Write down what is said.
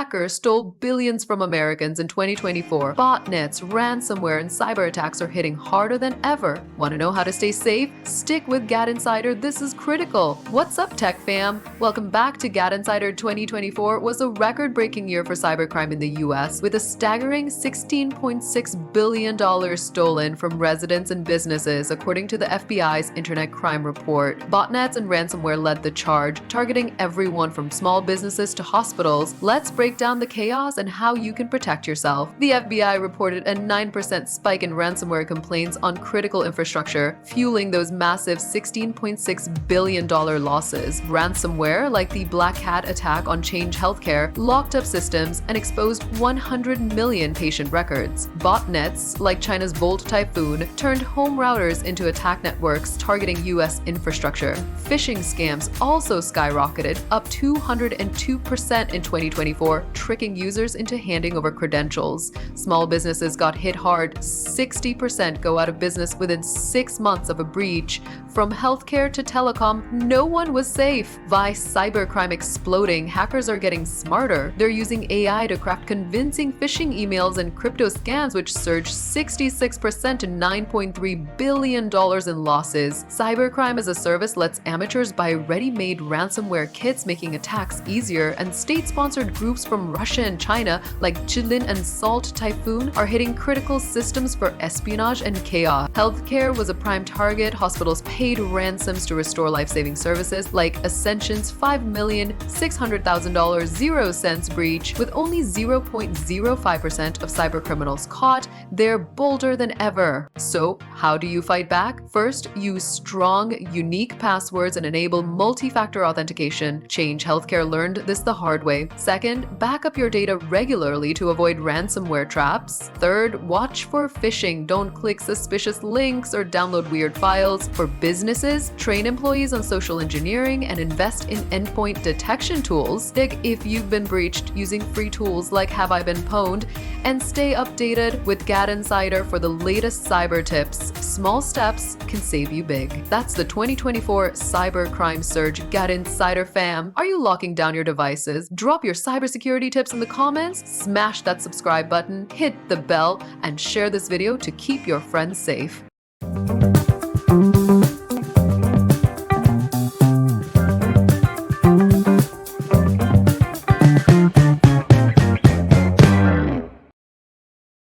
hackers stole billions from Americans in 2024. Botnets, ransomware, and cyber attacks are hitting harder than ever. Want to know how to stay safe? Stick with GadInsider. This is critical. What's up, tech fam? Welcome back to GadInsider. 2024 was a record-breaking year for cybercrime in the US, with a staggering $16.6 billion stolen from residents and businesses, according to the FBI's Internet Crime Report. Botnets and ransomware led the charge, targeting everyone from small businesses to hospitals. Let's break down the chaos and how you can protect yourself. The FBI reported a 9% spike in ransomware complaints on critical infrastructure, fueling those massive $16.6 billion losses. Ransomware, like the Black Hat attack on Change Healthcare, locked up systems and exposed 100 million patient records. Botnets, like China's Volt Typhoon, turned home routers into attack networks targeting US infrastructure. Phishing scams also skyrocketed, up 202% in 2024, tricking users into handing over credentials. Small businesses got hit hard. 60% go out of business within 6 months of a breach. From healthcare to telecom, no one was safe. By cybercrime exploding, hackers are getting smarter. They're using AI to craft convincing phishing emails and crypto scams, which surged 66% to $9.3 billion in losses. Cybercrime as a service lets amateurs buy ready-made ransomware kits, making attacks easier, and state-sponsored groups from Russia and China, like Chilin and Salt Typhoon, are hitting critical systems for espionage and chaos. Healthcare was a prime target. Hospitals paid ransoms to restore life-saving services, like Ascension's $5,600,000 0 cents breach. With only 0.05% of cybercriminals caught, they're bolder than ever. So, how do you fight back? First, use strong, unique passwords and enable multi-factor authentication. Change Healthcare learned this the hard way. Second, back up your data regularly to avoid ransomware traps. Third, watch for phishing. Don't click suspicious links or download weird files. For businesses, train employees on social engineering and invest in endpoint detection tools. Dig if you've been breached using free tools like Have I Been Pwned, and stay updated with GadInsider for the latest cyber tips. Small steps can save you big. That's the 2024 cybercrime surge. GadInsider fam, are you locking down your devices? Drop your cybersecurity tips in the comments, smash that subscribe button, hit the bell, and share this video to keep your friends safe.